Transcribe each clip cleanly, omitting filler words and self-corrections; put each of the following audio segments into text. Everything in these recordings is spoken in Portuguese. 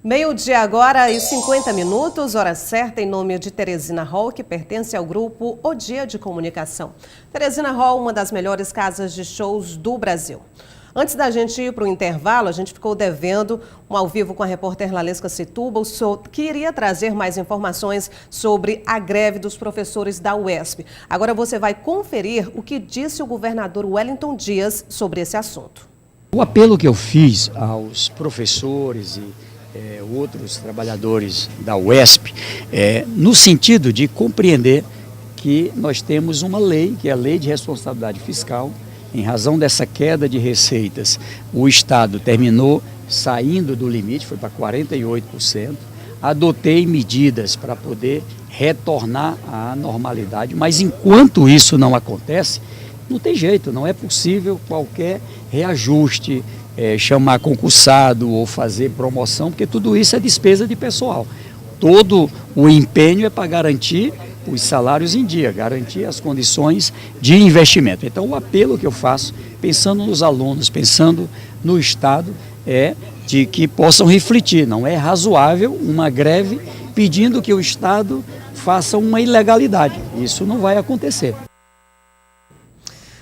Meio-dia agora e 50 minutos, hora certa, em nome de Teresina Hall, que pertence ao grupo O Dia de Comunicação. Teresina Hall, uma das melhores casas de shows do Brasil. Antes da gente ir para o intervalo, a gente ficou devendo um ao vivo com a repórter Lalesca Setúbal, que iria trazer mais informações sobre a greve dos professores da UESP. Agora você vai conferir o que disse o governador Wellington Dias sobre esse assunto. O apelo que eu fiz aos professores e outros trabalhadores da UESP, no sentido de compreender que nós temos uma lei, que é a Lei de Responsabilidade Fiscal. Em razão dessa queda de receitas, o Estado terminou saindo do limite, foi para 48%. Adotei medidas para poder retornar à normalidade, mas enquanto isso não acontece, não tem jeito, não é possível qualquer reajuste, chamar concursado ou fazer promoção, porque tudo isso é despesa de pessoal. Todo o empenho é para garantir os salários em dia, garantir as condições de investimento. Então o apelo que eu faço, pensando nos alunos, pensando no Estado, é de que possam refletir. Não é razoável uma greve pedindo que o Estado faça uma ilegalidade. Isso não vai acontecer.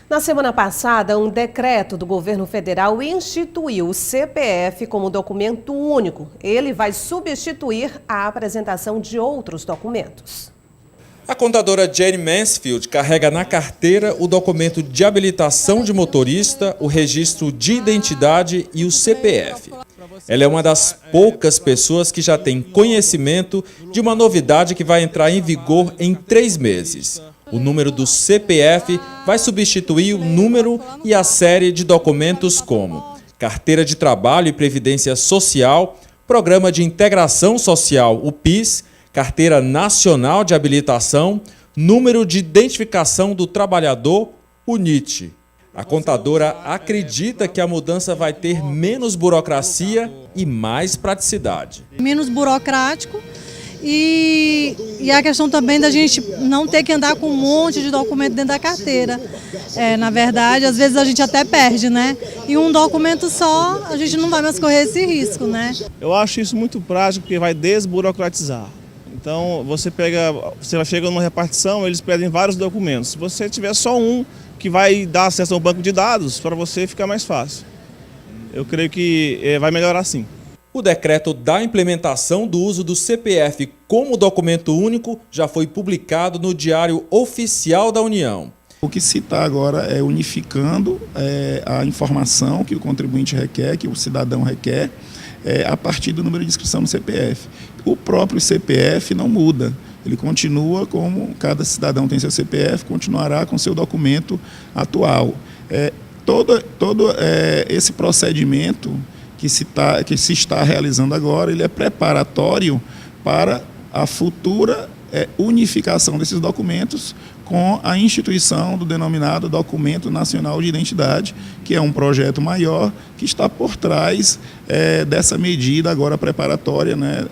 Na semana passada, um decreto do governo federal instituiu o CPF como documento único. Ele vai substituir a apresentação de outros documentos. A contadora Jenny Mansfield carrega na carteira o documento de habilitação de motorista, o registro de identidade e o CPF. Ela é uma das poucas pessoas que já tem conhecimento de uma novidade que vai entrar em vigor em 3 meses. O número do CPF vai substituir o número e a série de documentos como Carteira de Trabalho e Previdência Social, Programa de Integração Social, o PIS, Carteira Nacional de Habilitação, Número de Identificação do Trabalhador, o NIT. A contadora acredita que a mudança vai ter menos burocracia e mais praticidade. Menos burocrático e a questão também da gente não ter que andar com um monte de documento dentro da carteira. Na verdade, às vezes a gente até perde, né? E um documento só, a gente não vai mais correr esse risco, né? Eu acho isso muito prático porque vai desburocratizar. Então, você chega numa repartição, eles pedem vários documentos. Se você tiver só um, que vai dar acesso ao banco de dados, para você ficar mais fácil. Eu creio que vai melhorar sim. O decreto da implementação do uso do CPF como documento único já foi publicado no Diário Oficial da União. O que se está agora é unificando a informação que o contribuinte requer, que o cidadão requer, a partir do número de inscrição no CPF. O próprio CPF não muda, ele continua como cada cidadão tem seu CPF, continuará com seu documento atual. Todo esse procedimento que se está realizando agora, ele é preparatório para a futura unificação desses documentos com a instituição do denominado Documento Nacional de Identidade, que é um projeto maior que está por trás dessa medida agora preparatória, né,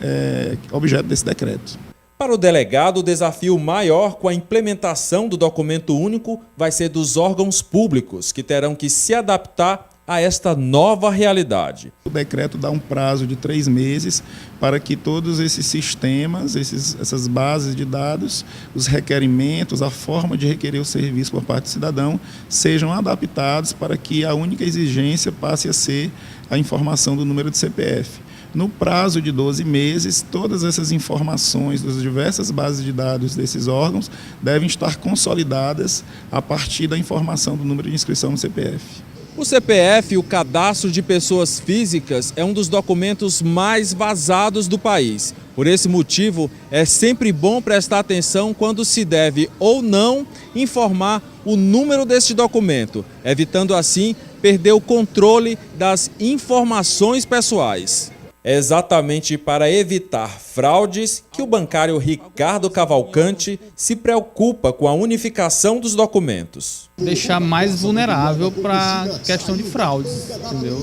objeto desse decreto. Para o delegado, o desafio maior com a implementação do documento único vai ser dos órgãos públicos, que terão que se adaptar a esta nova realidade. O decreto dá um prazo de 3 meses para que todos esses sistemas, essas bases de dados, os requerimentos, a forma de requerer o serviço por parte do cidadão sejam adaptados para que a única exigência passe a ser a informação do número de CPF. No prazo de 12 meses, todas essas informações das diversas bases de dados desses órgãos devem estar consolidadas a partir da informação do número de inscrição no CPF. O CPF, o Cadastro de Pessoas Físicas, é um dos documentos mais vazados do país. Por esse motivo, é sempre bom prestar atenção quando se deve ou não informar o número deste documento, evitando assim perder o controle das informações pessoais. É exatamente para evitar fraudes que o bancário Ricardo Cavalcante se preocupa com a unificação dos documentos. Deixar mais vulnerável para questão de fraudes, entendeu?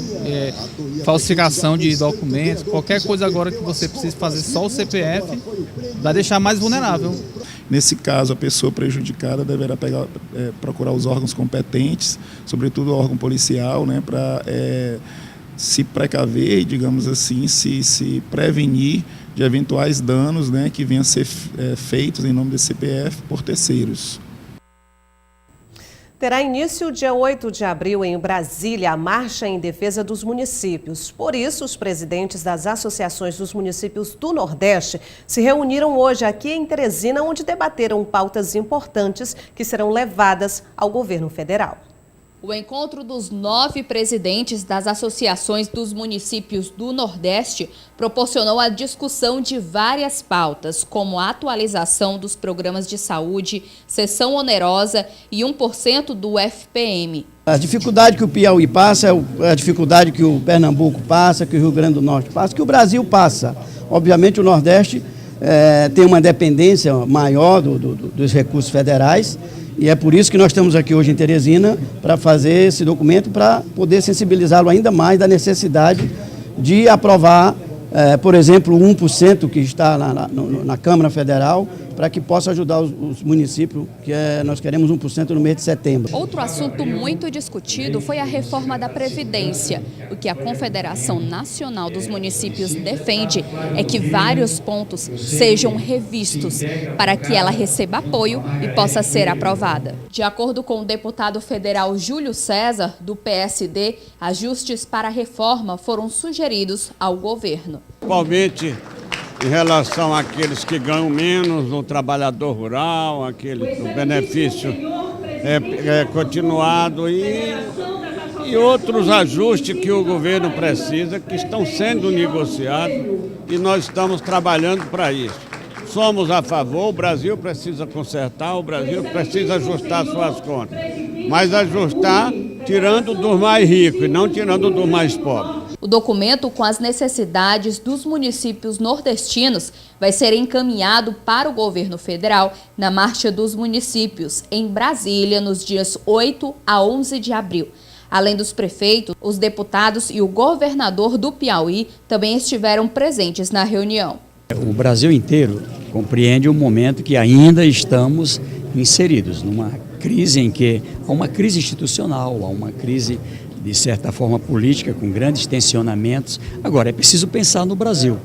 Falsificação de documentos, qualquer coisa agora que você precise fazer só o CPF, vai deixar mais vulnerável. Nesse caso, a pessoa prejudicada deverá procurar os órgãos competentes, sobretudo o órgão policial, né, para se precaver, digamos assim, se prevenir de eventuais danos, né, que venham a ser feitos em nome desse CPF por terceiros. Terá início dia 8 de abril em Brasília a Marcha em Defesa dos Municípios. Por isso, os presidentes das associações dos municípios do Nordeste se reuniram hoje aqui em Teresina, onde debateram pautas importantes que serão levadas ao governo federal. O encontro dos 9 presidentes das associações dos municípios do Nordeste proporcionou a discussão de várias pautas, como a atualização dos programas de saúde, cessão onerosa e 1% do FPM. A dificuldade que o Piauí passa é a dificuldade que o Pernambuco passa, que o Rio Grande do Norte passa, que o Brasil passa. Obviamente o Nordeste tem uma dependência maior dos recursos federais. E é por isso que nós estamos aqui hoje em Teresina para fazer esse documento, para poder sensibilizá-lo ainda mais da necessidade de aprovar, por exemplo, o 1% que está na Câmara Federal, para que possa ajudar os municípios, que nós queremos 1% no mês de setembro. Outro assunto muito discutido foi a reforma da Previdência. O que a Confederação Nacional dos Municípios defende é que vários pontos sejam revistos para que ela receba apoio e possa ser aprovada. De acordo com o deputado federal Júlio César, do PSD, ajustes para a reforma foram sugeridos ao governo. Principalmente em relação àqueles que ganham menos, no trabalhador rural, aquele do benefício continuado e outros ajustes que o governo precisa, que estão sendo negociados e nós estamos trabalhando para isso. Somos a favor, o Brasil precisa consertar, o Brasil precisa ajustar suas contas, mas ajustar tirando dos mais ricos e não tirando dos mais pobres. O documento com as necessidades dos municípios nordestinos vai ser encaminhado para o governo federal na Marcha dos Municípios, em Brasília, nos dias 8 a 11 de abril. Além dos prefeitos, os deputados e o governador do Piauí também estiveram presentes na reunião. O Brasil inteiro compreende o momento que ainda estamos inseridos numa crise em que há uma crise institucional, há uma crise de certa forma política, com grandes tensionamentos. Agora, é preciso pensar no Brasil,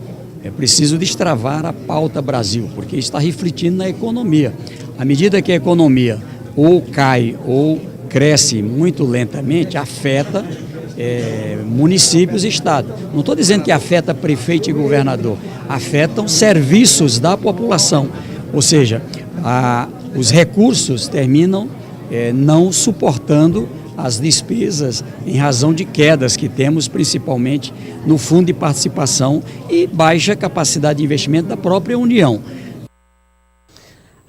é preciso destravar a pauta Brasil, porque está refletindo na economia. À medida que a economia ou cai ou cresce muito lentamente, afeta municípios e estado. Não estou dizendo que afeta prefeito e governador, afetam serviços da população, ou seja, os recursos terminam não suportando as despesas em razão de quedas que temos, principalmente no fundo de participação e baixa capacidade de investimento da própria União.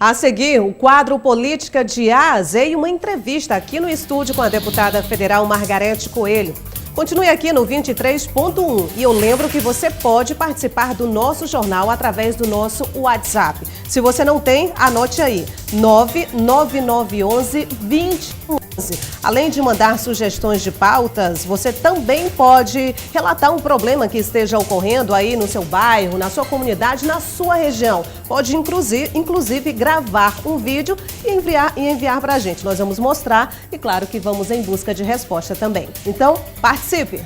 A seguir, o quadro Política de A a Z e uma entrevista aqui no estúdio com a deputada federal Margarete Coelho. Continue aqui no 23.1 e eu lembro que você pode participar do nosso jornal através do nosso WhatsApp. Se você não tem, anote aí, 99911-2011. Além de mandar sugestões de pautas, você também pode relatar um problema que esteja ocorrendo aí no seu bairro, na sua comunidade, na sua região. Pode inclusive gravar um vídeo e enviar para a gente. Nós vamos mostrar e claro que vamos em busca de resposta também. Então, participe!